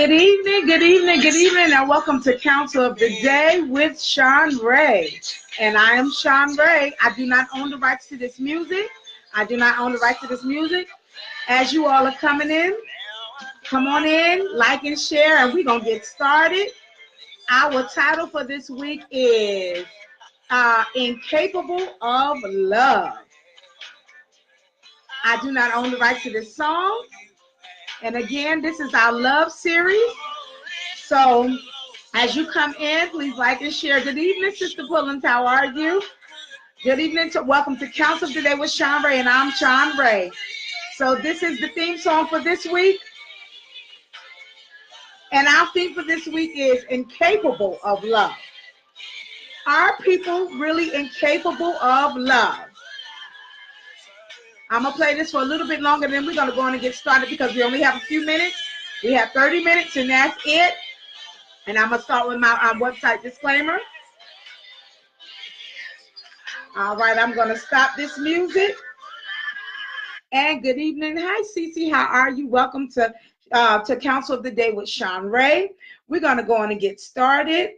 Good evening, good evening, good evening, and welcome to Counsel of the Day with Shanrae. And I am Shanrae. I do not own the rights to this music. As you all are coming in, come on in, like and share, and we're going to get started. Our title for this week is Incapable of Love. I do not own the rights to this song. And again, this is our love series. So as you come in, please like and share. Good evening, Sister Pullins. How are you? Good evening. Welcome to Counsel Today with Shanrae, and I'm Shanrae. So this is the theme song for this week. And our theme for this week is Incapable of Love. Are people really incapable of love? I'm going to play this for a little bit longer, then we're going to go on and get started because we only have a few minutes. We have 30 minutes, and that's it. And I'm going to start with my website disclaimer. All right, I'm going to stop this music. And good evening. Hi, Cece. How are you? Welcome to Counsel of the Day with Shanrae. We're going to go on and get started.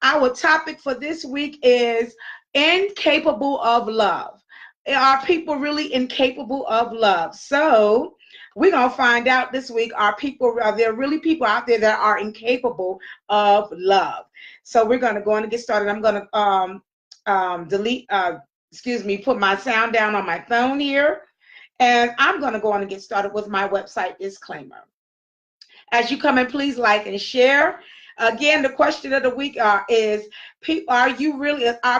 Our topic for this week is Incapable of Love. Are people really incapable of love? So we're going to find out this week, are there really people out there that are incapable of love? So we're going to go on and get started. I'm going to put my sound down on my phone here. And I'm going to go on and get started with my website disclaimer. As you come in, please like and share. Again, the question of the week is, are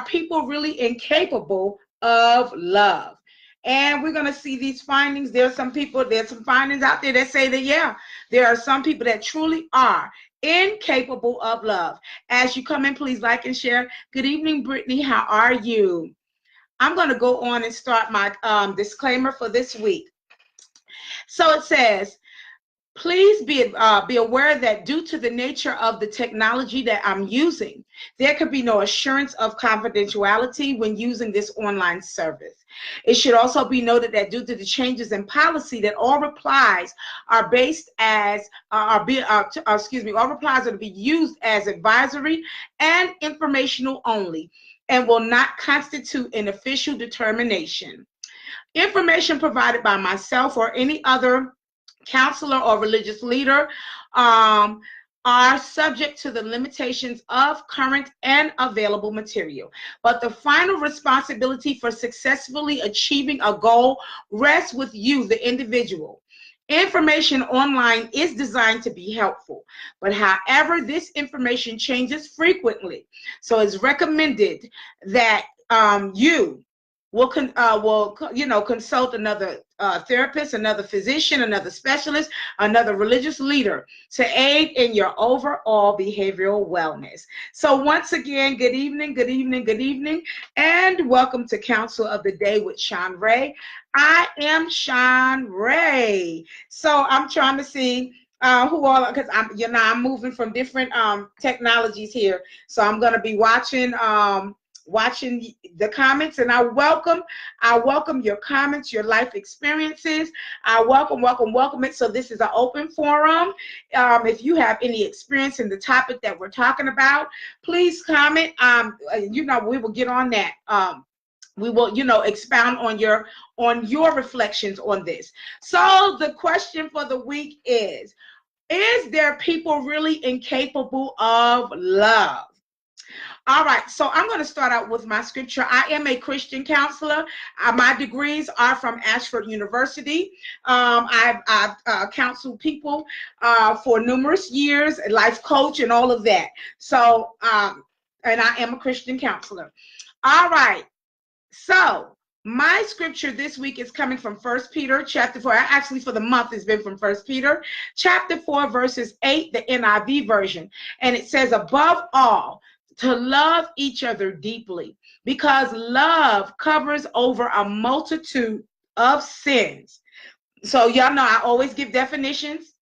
people really incapable of love? And we're going to see these findings. There's some findings out there that say that, yeah, there are some people that truly are incapable of love. As you come in, please like and share. Good evening, Brittany. How are you? I'm going to go on and start my disclaimer for this week. So it says, please be aware that due to the nature of the technology that I'm using, there could be no assurance of confidentiality when using this online service. It should also be noted that due to the changes in policy, that all replies are to be used as advisory and informational only, and will not constitute an official determination. Information provided by myself or any other counselor or religious leader are subject to the limitations of current and available material. But the final responsibility for successfully achieving a goal rests with you, the individual. Information online is designed to be helpful, but however, this information changes frequently. So it's recommended that you will consult another therapist, another physician, another specialist, another religious leader to aid in your overall behavioral wellness. So once again, good evening, good evening, good evening, and welcome to Counsel of the Day with Shanrae. I am Shanrae. So I'm trying to see who all, because I'm moving from different technologies here. So I'm going to be watching the comments, and I welcome your comments, your life experiences. I welcome it. So this is an open forum. If you have any experience in the topic that we're talking about, please comment. We will get on that. We will, expound on your reflections on this. So the question for the week is there people really incapable of love? All right, so I'm going to start out with my scripture. I am a Christian counselor. My degrees are from Ashford University. I've counseled people for numerous years, a life coach and all of that. So, and I am a Christian counselor. All right, so my scripture this week is coming from 1 Peter chapter 4. Actually, for the month, it's been from 1 Peter chapter 4, verses 8, the NIV version. And it says, above all, to love each other deeply, because love covers over a multitude of sins. So y'all know I always give definitions.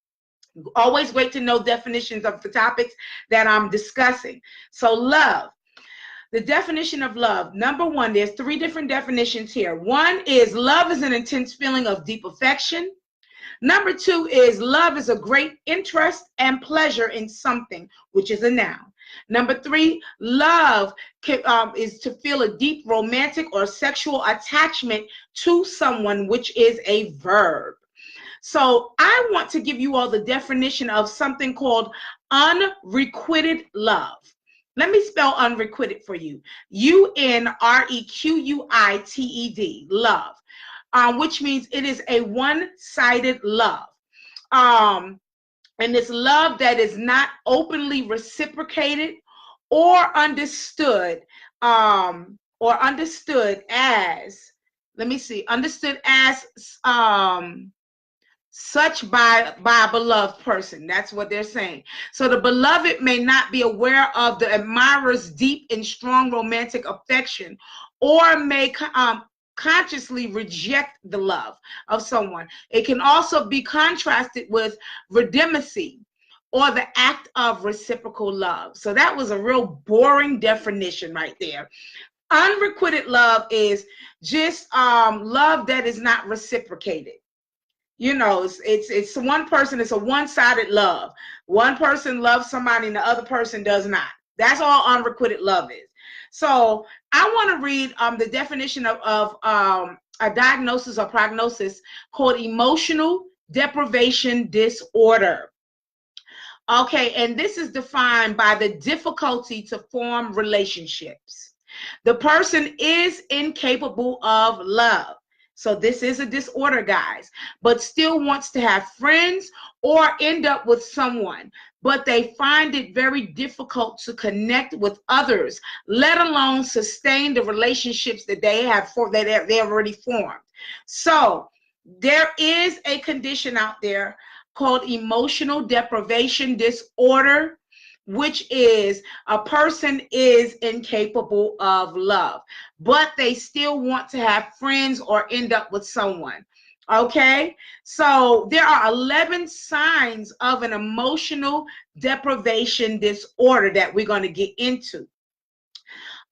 Always great to know definitions of the topics that I'm discussing. So love. The definition of love. Number one, there's three different definitions here. One is love is an intense feeling of deep affection. Number 2 is love is a great interest and pleasure in something, which is a noun. Number 3, love is to feel a deep romantic or sexual attachment to someone, which is a verb. So I want to give you all the definition of something called unrequited love. Let me spell unrequited for you. UNREQUITED, love, which means it is a one-sided love. And it's love that is not openly reciprocated or understood as, understood as such by a beloved person. That's what they're saying. So the beloved may not be aware of the admirer's deep and strong romantic affection, or may consciously reject the love of someone. It can also be contrasted with redemacy, or the act of reciprocal love. So that was a real boring definition right there. Unrequited love is just love that is not reciprocated. You know, it's one person, it's a one-sided love. One person loves somebody and the other person does not. That's all unrequited love is. So I want to read the definition of a diagnosis or prognosis called emotional deprivation disorder. Okay, and this is defined by the difficulty to form relationships. The person is incapable of love. So this is a disorder, guys, but still wants to have friends or end up with someone, but they find it very difficult to connect with others, let alone sustain the relationships that they have already formed. So there is a condition out there called emotional deprivation disorder, which is a person is incapable of love, but they still want to have friends or end up with someone. Okay, so there are 11 signs of an emotional deprivation disorder that we're going to get into.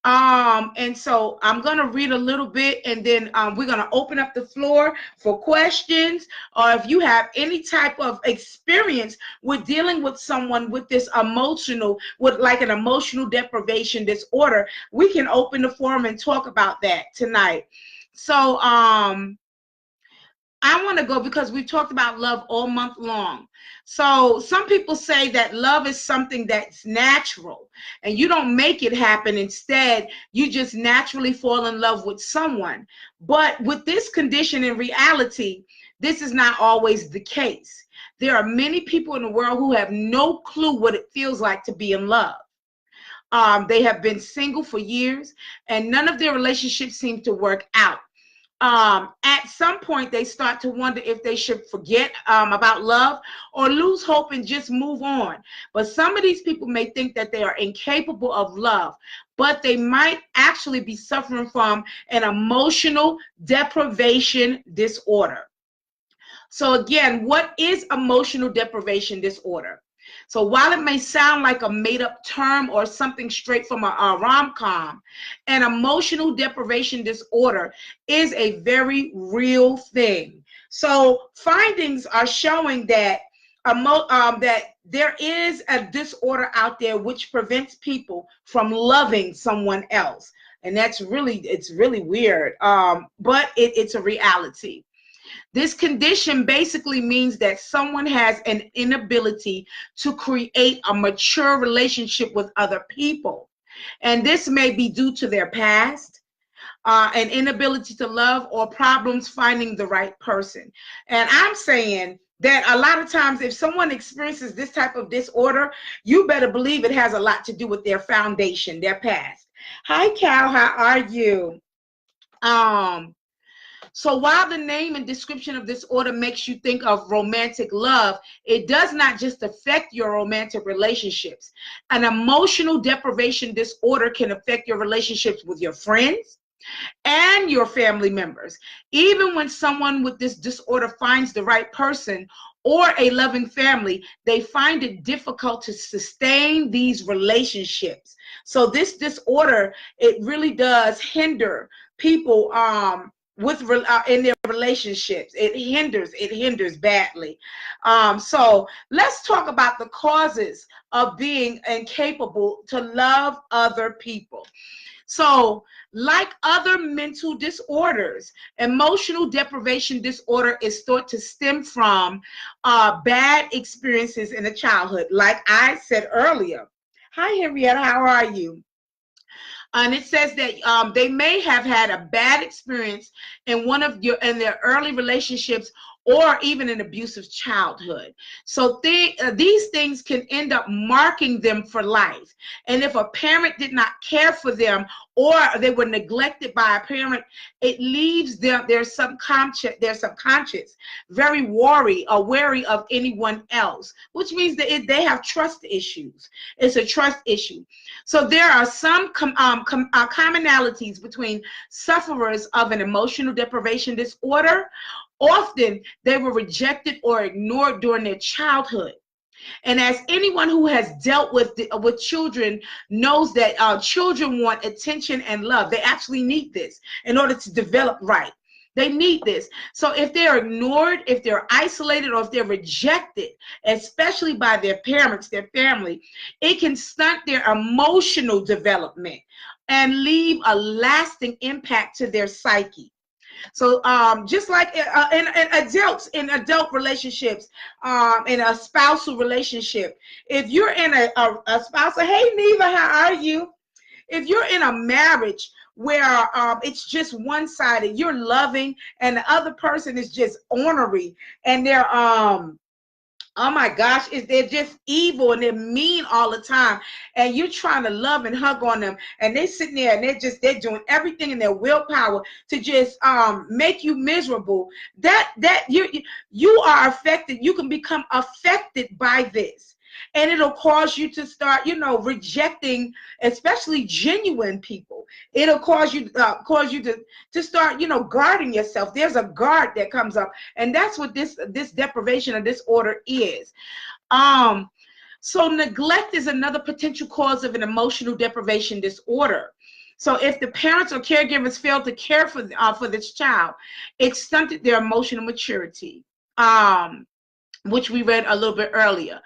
And so I'm going to read a little bit, and then we're going to open up the floor for questions, or if you have any type of experience with dealing with someone with this like an emotional deprivation disorder, we can open the forum and talk about that tonight. So I want to go, because we've talked about love all month long. So some people say that love is something that's natural and you don't make it happen. Instead, you just naturally fall in love with someone. But with this condition, in reality, this is not always the case. There are many people in the world who have no clue what it feels like to be in love. They have been single for years and none of their relationships seem to work out. At some point, they start to wonder if they should forget about love or lose hope and just move on. But some of these people may think that they are incapable of love, but they might actually be suffering from an emotional deprivation disorder. So again, what is emotional deprivation disorder? So while it may sound like a made-up term or something straight from a rom-com, an emotional deprivation disorder is a very real thing. So findings are showing that that there is a disorder out there which prevents people from loving someone else, and it's really weird, but it's a reality. This condition basically means that someone has an inability to create a mature relationship with other people. And this may be due to their past, an inability to love, or problems finding the right person. And I'm saying that a lot of times if someone experiences this type of disorder, you better believe it has a lot to do with their foundation, their past. Hi, Cal, how are you? So while the name and description of this disorder makes you think of romantic love, it does not just affect your romantic relationships. An emotional deprivation disorder can affect your relationships with your friends and your family members. Even when someone with this disorder finds the right person or a loving family, they find it difficult to sustain these relationships. So this disorder, it really does hinder people in their relationships. It hinders badly. So let's talk about the causes of being incapable to love other people. So, like other mental disorders, emotional deprivation disorder is thought to stem from bad experiences in the childhood. Like I said earlier. Hi, Henrietta. How are you? And it says that they may have had a bad experience in in their early relationships, or even an abusive childhood. So these things can end up marking them for life. And if a parent did not care for them, or they were neglected by a parent, it leaves them their subconscious very wary of anyone else, which means that they have trust issues. It's a trust issue. So there are some commonalities between sufferers of an emotional deprivation disorder. Often they were rejected or ignored during their childhood. And as anyone who has dealt with children knows that children want attention and love. They actually need this in order to develop right. They need this. So if they're ignored, if they're isolated, or if they're rejected, especially by their parents, their family, it can stunt their emotional development and leave a lasting impact to their psyche. So just like in adult relationships, in a spousal relationship, if you're in a spousal, hey Neva, how are you? If you're in a marriage where it's just one-sided, you're loving, and the other person is just ornery, and they're oh my gosh, they're just evil and they're mean all the time, and you're trying to love and hug on them, and they're sitting there and they're doing everything in their willpower to just make you miserable. That you are affected. You can become affected by this, and it'll cause you to start, rejecting, especially genuine people. It'll cause you to start, guarding yourself. There's a guard that comes up, and that's what this deprivation or disorder is. So neglect is another potential cause of an emotional deprivation disorder. So if the parents or caregivers fail to care for this child, it stunted their emotional maturity, which we read a little bit earlier.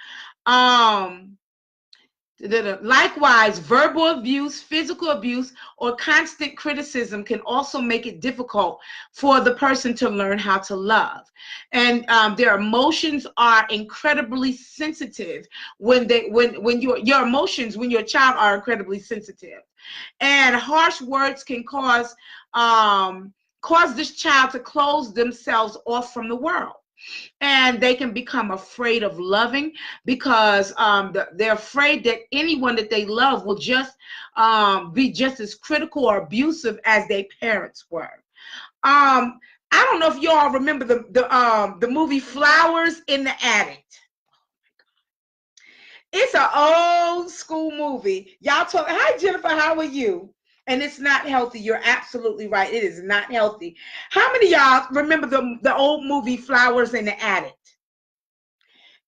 Likewise, verbal abuse, physical abuse, or constant criticism can also make it difficult for the person to learn how to love. And their emotions are incredibly sensitive when your emotions when your child are incredibly sensitive. And harsh words can cause this child to close themselves off from the world. And they can become afraid of loving because they're afraid that anyone that they love will just be just as critical or abusive as their parents were. I don't know if you all remember the movie Flowers in the Attic. It's an old school movie. Y'all talk. Hi, Jennifer. How are you? And it's not healthy. You're absolutely right. It is not healthy. How many of y'all remember the old movie Flowers in the Attic?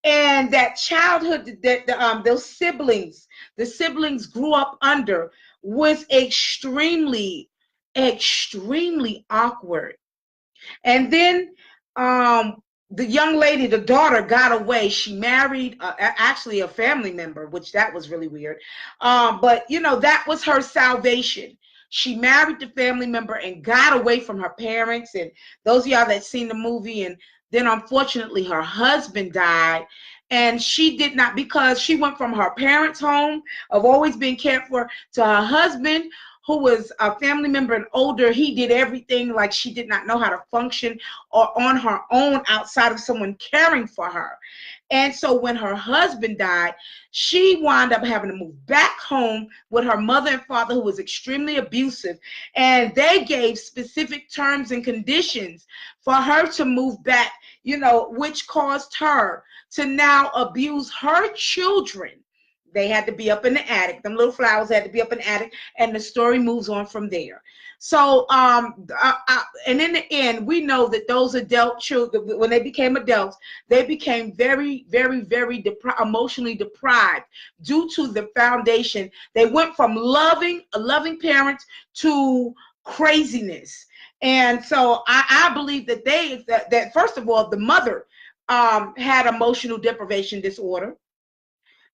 And that childhood that the siblings grew up under was extremely, extremely awkward. And then the young lady, the daughter, got away. She married actually a family member, which that was really weird. But that was her salvation. She married the family member and got away from her parents. And those of y'all that seen the movie, and then unfortunately her husband died. And she did not, because she went from her parents' home of always being cared for to her husband, who was a family member and older. He did everything like she did not know how to function or on her own outside of someone caring for her. And so when her husband died, she wound up having to move back home with her mother and father, who was extremely abusive. And they gave specific terms and conditions for her to move back, which caused her to now abuse her children. They had to be up in the attic. Them little flowers had to be up in the attic, and the story moves on from there. So, and in the end, we know that those adult children, when they became adults, they became very, very, very emotionally deprived due to the foundation. They went from loving parents to craziness. And so I believe that that first of all, the mother had emotional deprivation disorder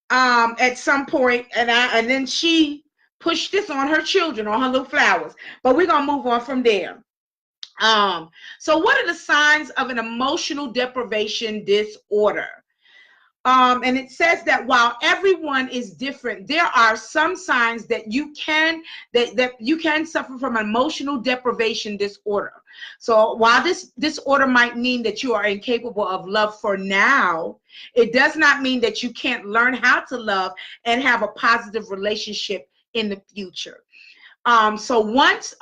at some point, and then she pushed this on her children, on her little flowers. But we're gonna move on from there. So what are the signs of an emotional deprivation disorder? And it says that while everyone is different, there are some signs that you can suffer from emotional deprivation disorder. So while this disorder might mean that you are incapable of love for now, it does not mean that you can't learn how to love and have a positive relationship in the future. So once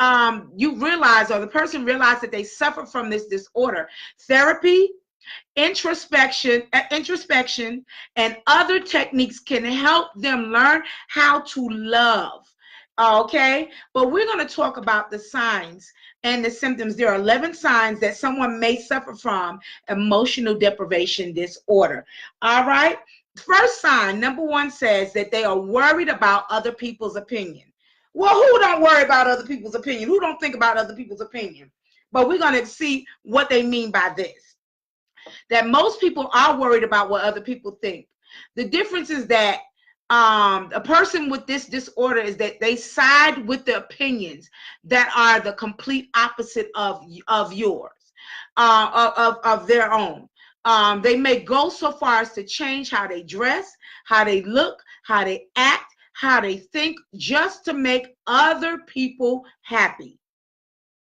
you realize, or the person realizes that they suffer from this disorder, therapy, introspection, and other techniques can help them learn how to love. Okay, but we're going to talk about the signs and the symptoms. There are 11 signs that someone may suffer from emotional deprivation disorder. All right, first sign, number one, says that they are worried about other people's opinion. Well, who don't worry about other people's opinion? Who don't think about other people's opinion? But we're going to see what they mean by this. That most people are worried about what other people think. The difference is that a person with this disorder is that they side with the opinions that are the complete opposite of yours, of their own. They may go so far as to change how they dress, how they look, how they act, how they think, just to make other people happy.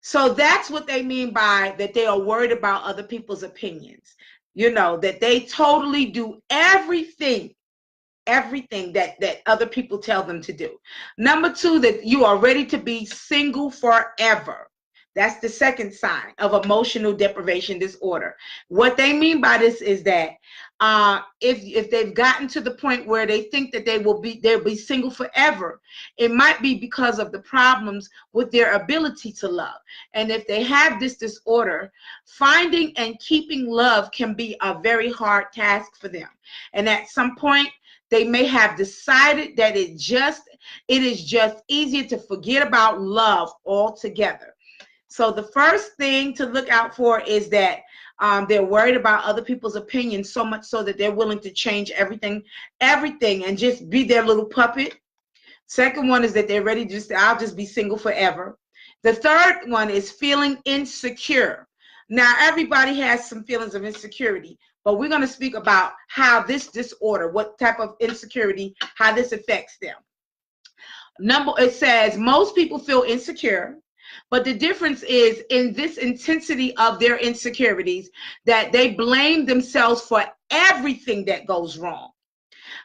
So that's what they mean by that they are worried about other people's opinions. You know, that they totally do everything that other people tell them to do. Number two, that you are ready to be single forever. That's the second sign of emotional deprivation disorder. What they mean by this is that if they've gotten to the point where they think that they'll be single forever, it might be because of the problems with their ability to love. And if they have this disorder, finding and keeping love can be a very hard task for them. And at some point, they may have decided that it is just easier to forget about love altogether. So the first thing to look out for is that they're worried about other people's opinions, so much so that they're willing to change everything, and just be their little puppet. Second one is that they're ready to I'll just be single forever. The third one is feeling insecure. Now, everybody has some feelings of insecurity, but we're going to speak about how this disorder, what type of insecurity, how this affects them. It says most people feel insecure. But the difference is in this intensity of their insecurities that they blame themselves for everything that goes wrong.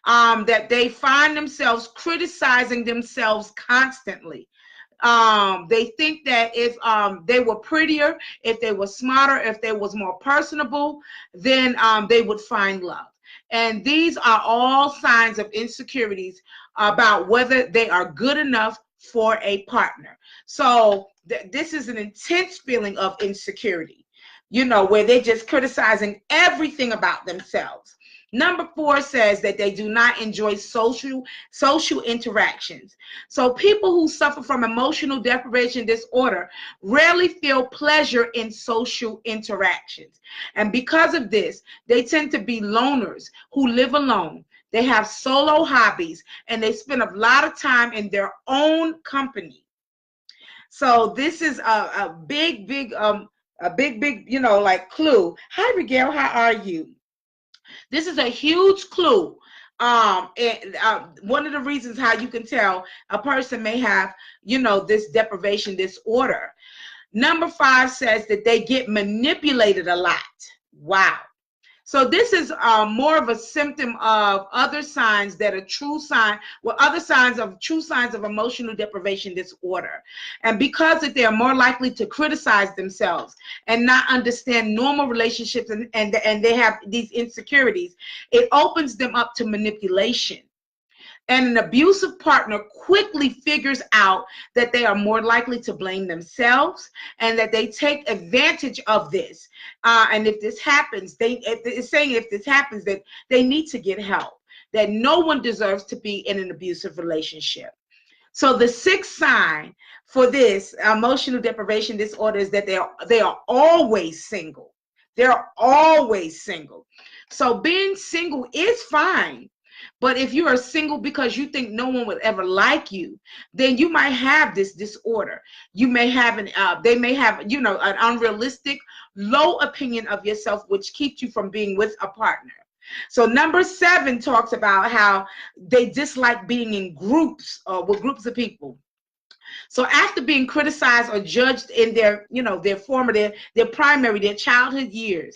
That they find themselves criticizing themselves constantly. They think that if they were prettier, if they were smarter, if they was more personable, then they would find love. And these are all signs of insecurities about whether they are good enough for a partner. So this is an intense feeling of insecurity, you know, where they're just criticizing everything about themselves. Number 4 says that they do not enjoy social interactions. So people who suffer from emotional deprivation disorder rarely feel pleasure in social interactions. And because of this, they tend to be loners who live alone. They have solo hobbies, and they spend a lot of time in their own company. So this is a big, you know, like clue. Hi, Miguel, how are you? This is a huge clue. One of the reasons how you can tell a person may have, you know, this deprivation disorder. Number 5 says that they get manipulated a lot. Wow. So this is more of a symptom of other signs that are true sign, well, other signs of true signs of emotional deprivation disorder. And because that they are more likely to criticize themselves and not understand normal relationships, and they have these insecurities, it opens them up to manipulation. And an abusive partner quickly figures out that they are more likely to blame themselves and that they take advantage of this. And if this happens, it's saying if this happens, that they need to get help, that no one deserves to be in an abusive relationship. So the sixth sign for this emotional deprivation disorder is that they are always single. They're always single. So being single is fine. But if you are single because you think no one would ever like you, then you might have this disorder. You may have they may have, you know, an unrealistic, low opinion of yourself, which keeps you from being with a partner. So number 7 talks about how they dislike being in groups or with groups of people. So after being criticized or judged in their, you know, their formative, their primary, their childhood years,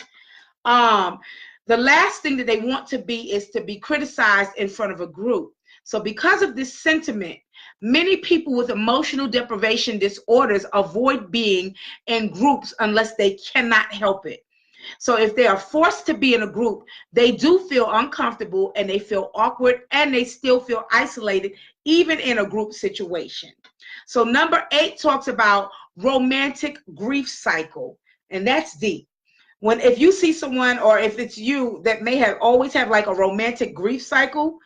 the last thing that they want to be is to be criticized in front of a group. So because of this sentiment, many people with emotional deprivation disorders avoid being in groups unless they cannot help it. So if they are forced to be in a group, they do feel uncomfortable and they feel awkward and they still feel isolated, even in a group situation. So number 8 talks about romantic grief cycle, and that's deep. If you see someone, or if it's you that may have always have like a romantic grief cycle,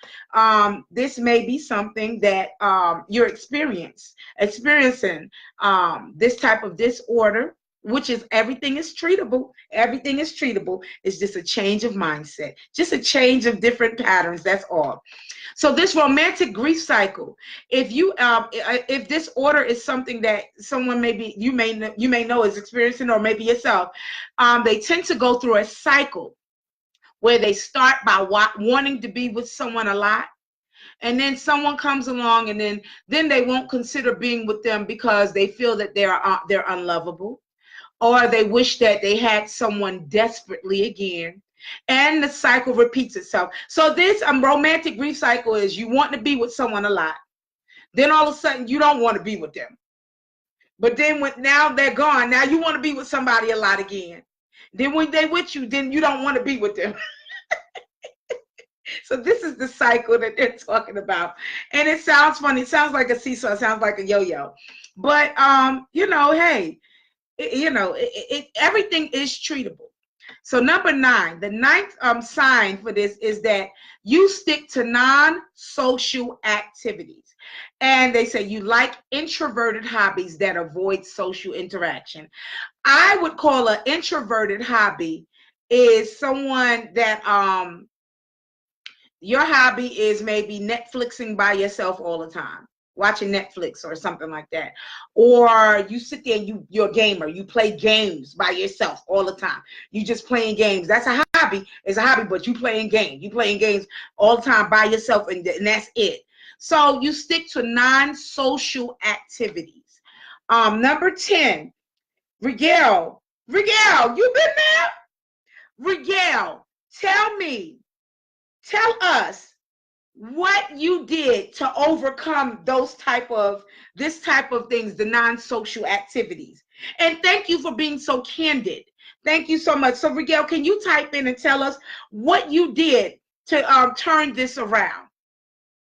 this may be something that you're experiencing this type of disorder, which is everything is treatable. Everything is treatable. It's just a change of mindset, just a change of different patterns. That's all. So this romantic grief cycle, if this order is something that someone maybe you may know is experiencing, or maybe yourself, they tend to go through a cycle where they start by wanting to be with someone a lot, and then someone comes along, and then they won't consider being with them because they feel that they're unlovable, or they wish that they had someone desperately again. And the cycle repeats itself. So this romantic grief cycle is you want to be with someone a lot. Then all of a sudden you don't want to be with them. But then now they're gone. Now you want to be with somebody a lot again. Then when they're with you, then you don't want to be with them. So this is the cycle that they're talking about. And it sounds funny. It sounds like a seesaw. It sounds like a yo-yo. But, you know, hey, everything is treatable. So number 9, the 9th sign for this is that you stick to non-social activities. And they say you like introverted hobbies that avoid social interaction. I would call an introverted hobby is someone that your hobby is maybe Netflixing by yourself all the time, watching Netflix or something like that. Or you sit there and you're a gamer. You play games by yourself all the time. You just playing games. That's a hobby. It's a hobby, but you playing games. You playing games all the time by yourself, and that's it. So you stick to non-social activities. Number 10, Rigel, you been there? Rigel, tell us what you did to overcome this type of things, the non-social activities. And thank you for being so candid. Thank you so much. So Rigel, can you type in and tell us what you did to turn this around?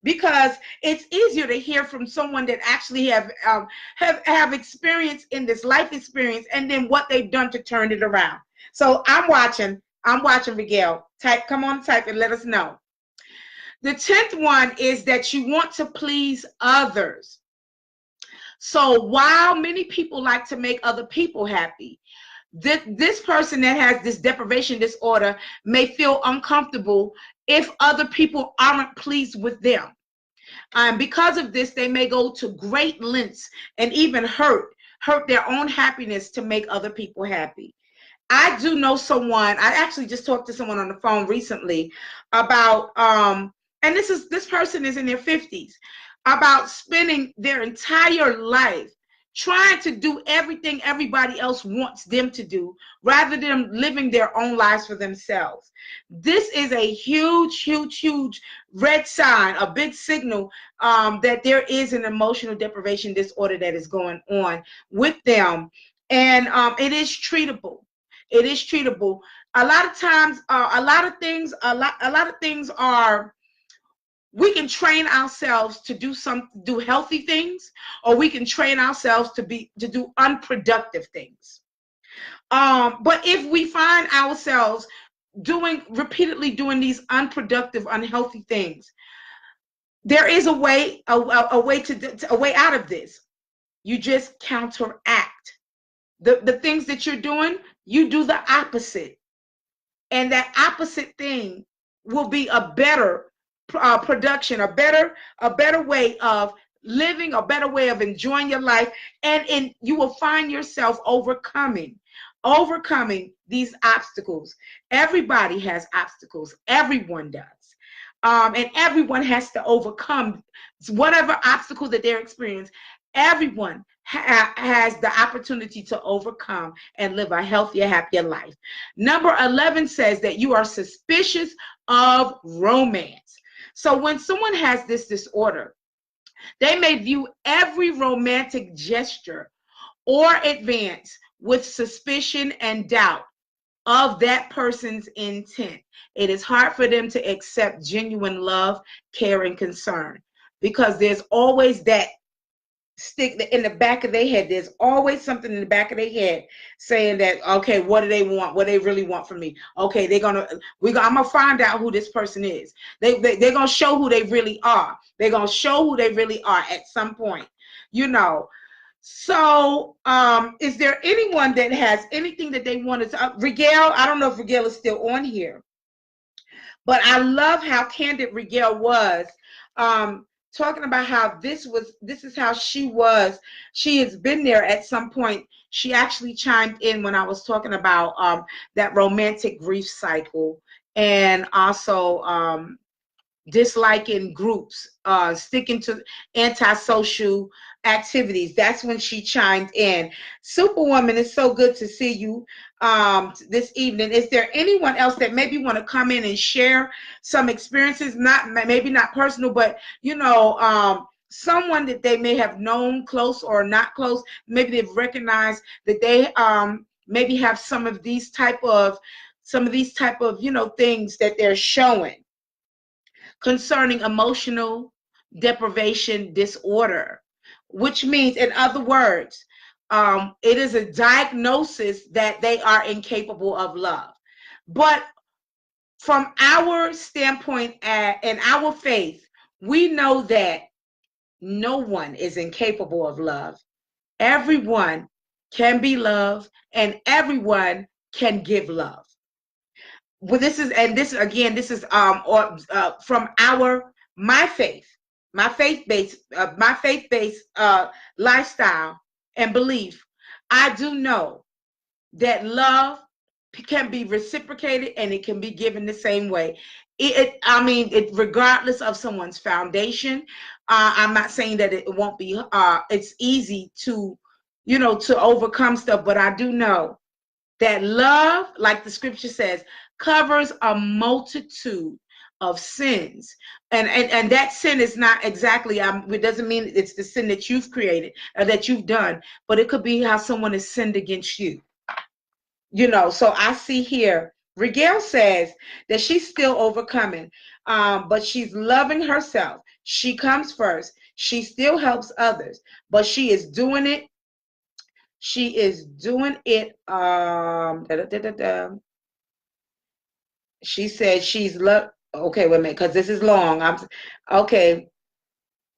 Because it's easier to hear from someone that actually have experience in this life experience, and then what they've done to turn it around. So I'm watching Rigel. Come on, type and let us know. The 10th one is that you want to please others. So while many people like to make other people happy, this person that has this deprivation disorder may feel uncomfortable if other people aren't pleased with them. Because of this, they may go to great lengths and even hurt their own happiness to make other people happy. I do know someone, I actually just talked to someone on the phone recently about, and this person is in their 50s, about spending their entire life trying to do everything everybody else wants them to do rather than living their own lives for themselves. This is a huge red sign, a big signal that there is an emotional deprivation disorder that is going on with them. And it is treatable. It is treatable. A lot of times, a lot of things are, we can train ourselves to do healthy things, or we can train ourselves to do unproductive things. But if we find ourselves repeatedly doing these unproductive, unhealthy things, there is a way, a way a way out of this. You just counteract the things that you're doing. You do the opposite, and that opposite thing will be a better production, a better way of living, a better way of enjoying your life, and you will find yourself overcoming these obstacles. Everybody has obstacles. Everyone does. And everyone has to overcome whatever obstacle that they're experiencing. Everyone has the opportunity to overcome and live a healthier, happier life. Number 11 says that you are suspicious of romance. So when someone has this disorder, they may view every romantic gesture or advance with suspicion and doubt of that person's intent. It is hard for them to accept genuine love, care, and concern, because there's always that stick in the back of their head. There's always something in the back of their head saying that, okay, what do they want? What do they really want from me? Okay, I'm gonna find out who this person is. They're gonna show who they really are. They're gonna show who they really are at some point, you know. So, is there anyone that has anything that they wanted to? Rigel, I don't know if Rigel is still on here, but I love how candid Rigel was, talking about how this is how she was. She has been there at some point. She actually chimed in when I was talking about that romantic grief cycle, and also disliking groups, sticking to antisocial activities. That's when she chimed in. Superwoman, it's so good to see you this evening. Is there anyone else that maybe want to come in and share some experiences, maybe not personal, but someone that they may have known, close or not close, maybe they've recognized that they maybe have some of these type of things that they're showing concerning emotional deprivation disorder, which means, in other words, it is a diagnosis that they are incapable of love. But from our standpoint and our faith, we know that no one is incapable of love. Everyone can be loved, and everyone can give love. Well, this is from my faith-based lifestyle and belief. I do know that love can be reciprocated and it can be given the same way. Regardless of someone's foundation. I'm not saying that it won't be. It's easy to overcome stuff, but I do know that love, like the scripture says, covers a multitude of sins. And that sin is not exactly, it doesn't mean it's the sin that you've created or that you've done, but it could be how someone has sinned against you. So I see here, Rigel says that she's still overcoming, but she's loving herself. She comes first. She still helps others, but she is doing it. She is doing it. She said she's okay, wait a minute, because this is long. Okay.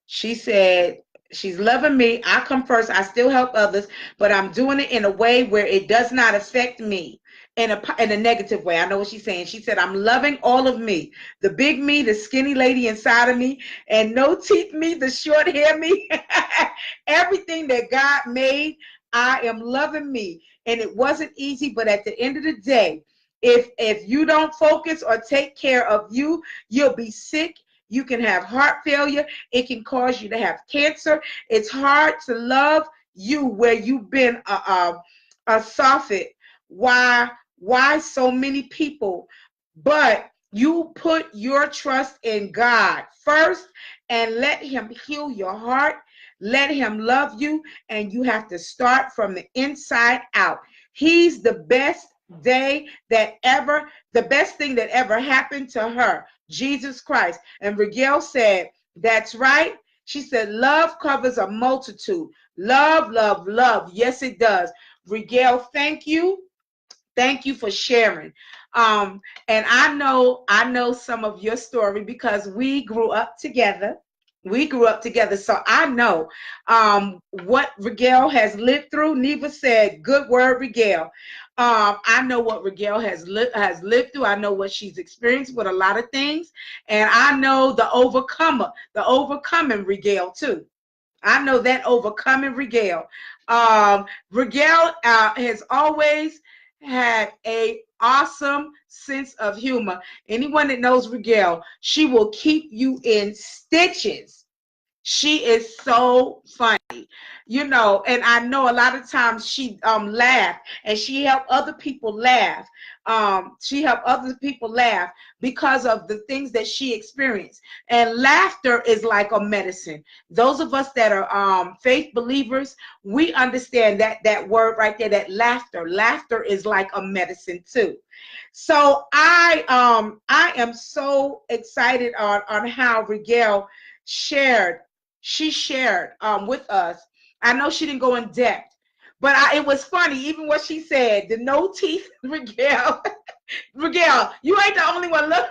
She said she's loving me. I come first. I still help others, but I'm doing it in a way where it does not affect me in a negative way. I know what she's saying. She said, I'm loving all of me, the big me, the skinny lady inside of me, and no teeth me, the short hair me, everything that God made. I am loving me. And it wasn't easy, but at the end of the day, if you don't focus or take care of you, you'll be sick. You can have heart failure. It can cause you to have cancer. It's hard to love you where you've been a soffit. Why so many people? But you put your trust in God first and let him heal your heart. Let him love you, and you have to start from the inside out. He's the best thing that ever happened to her, Jesus Christ. And Rigel said, that's right. She said, love covers a multitude. Love, love, love. Yes, it does. Rigel, thank you. Thank you for sharing. And I know some of your story because we grew up together. We grew up together, so I know what Rigel has lived through. Neva said, "Good word, Rigel." I know what Rigel has lived through. I know what she's experienced with a lot of things, and I know the overcomer, the overcoming Rigel too. I know that overcoming Rigel. Rigel has always had a awesome sense of humor. Anyone that knows Rigel, she will keep you in stitches. She is so funny, you know, and I know a lot of times she laughed and she helped other people laugh. She helped other people laugh because of the things that she experienced. And laughter is like a medicine. Those of us that are faith believers, we understand that word right there, that laughter. Laughter is like a medicine too. So I am so excited on how Rigel shared she shared with us. I know she didn't go in depth, but it was funny. Even what she said, the no teeth, Rigel. Rigel, you ain't the only one. Look,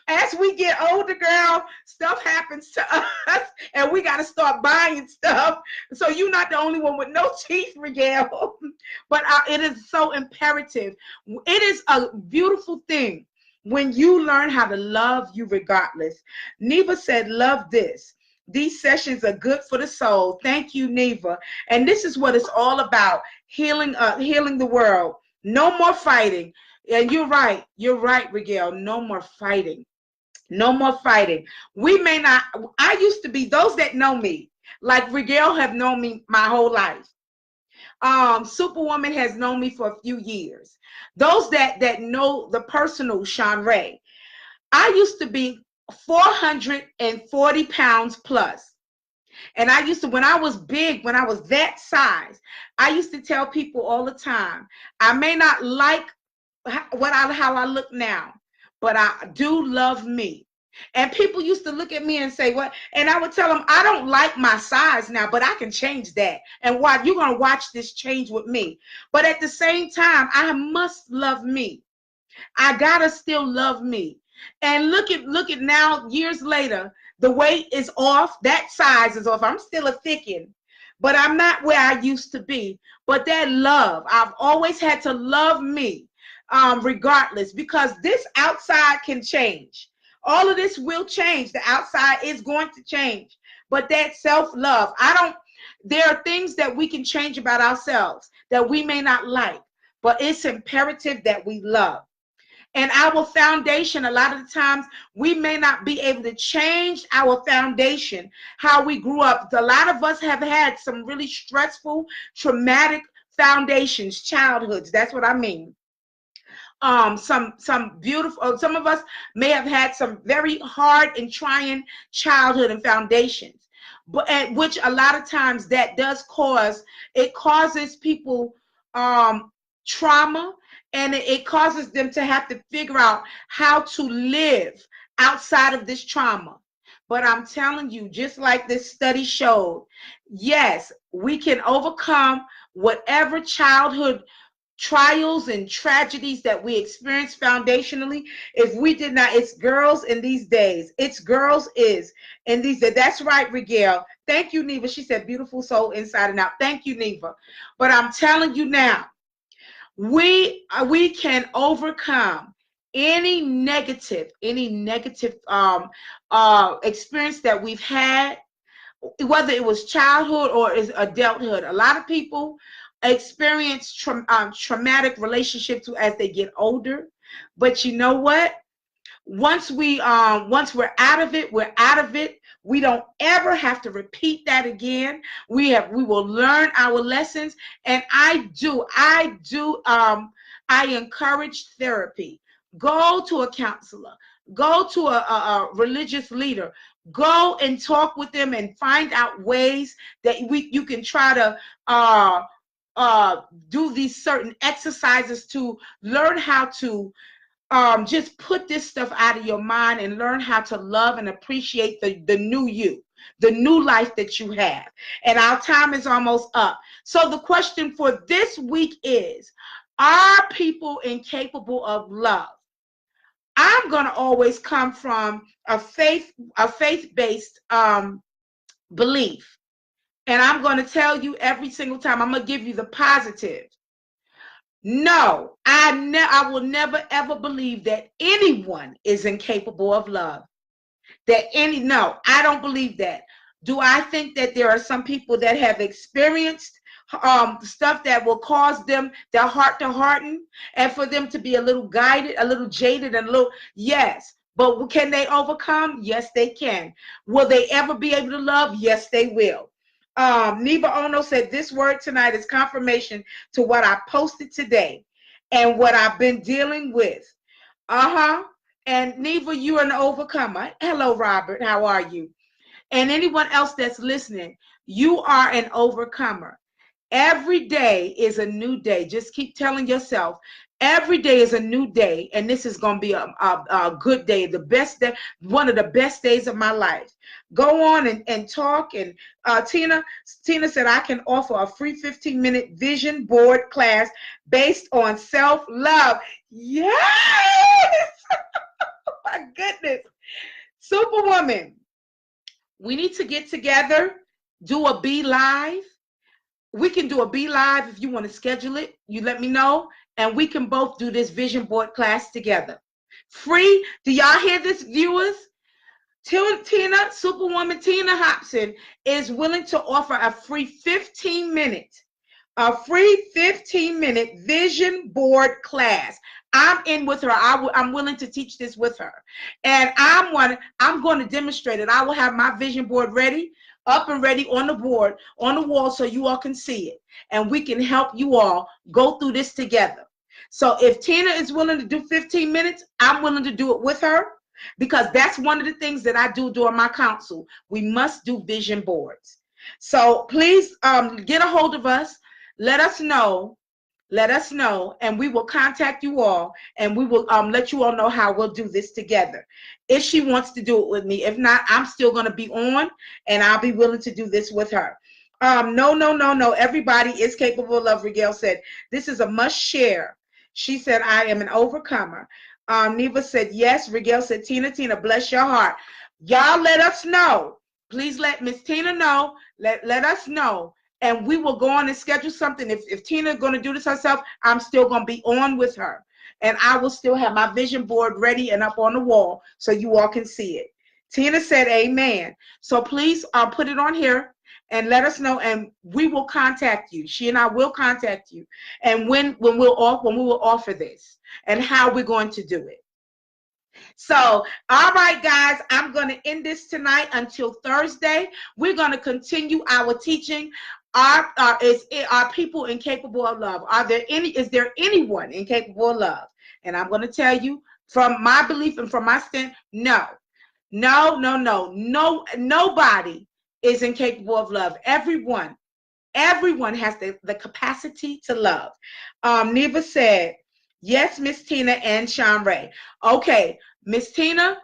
as we get older, girl, stuff happens to us, and we got to start buying stuff. So you're not the only one with no teeth, Rigel. But it is so imperative. It is a beautiful thing when you learn how to love you regardless. Neva said, "Love this. These sessions are good for the soul." Thank you, Neva. And this is what it's all about: healing, healing the world. No more fighting. And you're right. You're right, Rigel. No more fighting. No more fighting. We may not. I used to be, those that know me, like Rigel, have known me my whole life. Superwoman has known me for a few years. Those that know the personal Shanrae, I used to be 440 pounds plus. And I used to, when I was big, when I was that size, I used to tell people all the time, I may not like how I look now, but I do love me. And people used to look at me and say, "What?" And I would tell them, "I don't like my size now, but I can change that. And why you're gonna watch this change with me." But at the same time, I must love me. I gotta still love me. And look at now, years later, the weight is off, that size is off. I'm still a thickin', but I'm not where I used to be. But that love, I've always had to love me, regardless, because this outside can change. All of this will change. The outside is going to change. But that self-love, there are things that we can change about ourselves that we may not like, but it's imperative that we love. And our foundation, a lot of the times, we may not be able to change our foundation, how we grew up. A lot of us have had some really stressful, traumatic foundations, childhoods. That's what I mean. Some beautiful, some of us may have had some very hard and trying childhood and foundations, but at which a lot of times that does cause, it causes people trauma, and it causes them to have to figure out how to live outside of this trauma. But I'm telling you, just like this study showed, yes, we can overcome whatever childhood trials and tragedies that we experience foundationally. If we did not, it's girls in these days. It's girls is in these days. That's right, Rigel. Thank you, Neva. She said, "Beautiful soul inside and out." Thank you, Neva. But I'm telling you now, we can overcome any negative experience that we've had, whether it was childhood or is adulthood. A lot of people experience traumatic relationships as they get older, but you know what? Once we're out of it, we're out of it. We don't ever have to repeat that again. We will learn our lessons. And I encourage therapy. Go to a counselor, go to a religious leader, go and talk with them and find out ways that you can try to do these certain exercises to learn how to just put this stuff out of your mind and learn how to love and appreciate the new you, the new life that you have. And our time is almost up. So the question for this week is, are people incapable of love? I'm going to always come from a faith-based belief. And I'm going to tell you every single time, I'm going to give you the positive. No, I will never ever believe that anyone is incapable of love. No, I don't believe that. Do I think that there are some people that have experienced stuff that will cause them, their heart to harden, and for them to be a little guided, a little jaded, and a little, yes. But can they overcome? Yes, they can. Will they ever be able to love? Yes, they will. Neva Ono said, this word tonight is confirmation to what I posted today and what I've been dealing with. And Neva, you are an overcomer. Hello, Robert. How are you? And anyone else that's listening, you are an overcomer. Every day is a new day. Just keep telling yourself, every day is a new day, and this is going to be a good day, the best day, one of the best days of my life. Go on and talk. And Tina said, I can offer a free 15-minute vision board class based on self-love. Yes! My goodness. Superwoman, we need to get together, do a Be Live. We can do a Be Live if you want to schedule it. You let me know, and we can both do this vision board class together. Free. Do y'all hear this, viewers? Superwoman Tina Hobson is willing to offer a free 15-minute vision board class. I'm in with her. I'm willing to teach this with her. And I'm going to demonstrate it. I will have my vision board ready, up and ready on the board, on the wall, so you all can see it. And we can help you all go through this together. So if Tina is willing to do 15 minutes, I'm willing to do it with her, because that's one of the things that I do during my counsel. We must do vision boards. So please get a hold of us. Let us know, and we will contact you all, and we will let you all know how we'll do this together. If she wants to do it with me. If not, I'm still going to be on, and I'll be willing to do this with her. No. Everybody is capable of love, Rigel said. This is a must share. She said, I am an overcomer. Neva said, yes. Rigel said, Tina, bless your heart. Y'all let us know. Please let Miss Tina know. Let us know. And we will go on and schedule something. If Tina is going to do this herself, I'm still going to be on with her. And I will still have my vision board ready and up on the wall so you all can see it. Tina said, amen. So please put it on here and let us know, and we will contact you. She and I will contact you. And when we will offer this and how we're going to do it. So, all right, guys, I'm going to end this tonight until Thursday. We're going to continue our teaching. Are people incapable of love? Is there anyone incapable of love? And I'm going to tell you, from my belief and from my stand, no. Nobody is incapable of love. Everyone has the capacity to love. Neva said, yes, Miss Tina and Shanrae. Okay, Miss Tina,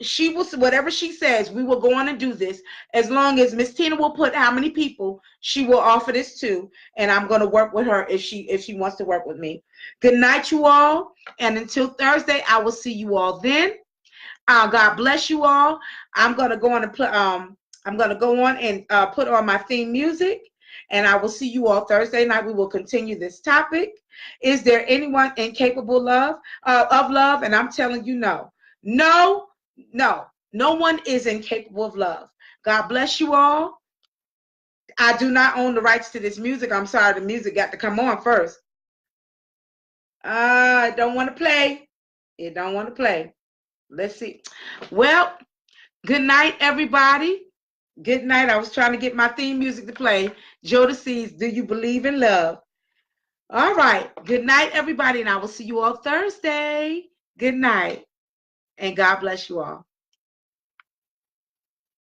she will, whatever she says, we will go on and do this, as long as Miss Tina will put how many people she will offer this to, and I'm going to work with her if she wants to work with me. Good night, you all, and until Thursday, I will see you all then. God bless you all. I'm going to go on and put on my theme music, and I will see you all Thursday night. We will continue this topic. Is there anyone incapable of love? And I'm telling you, no. No one is incapable of love. God bless you all. I do not own the rights to this music. I'm sorry, the music got to come on first. It don't want to play. It don't want to play. Let's see. Well, good night, everybody. Good night. I was trying to get my theme music to play. Jodeci's Do You Believe in Love? All right. Good night, everybody, and I will see you all Thursday. Good night, and God bless you all.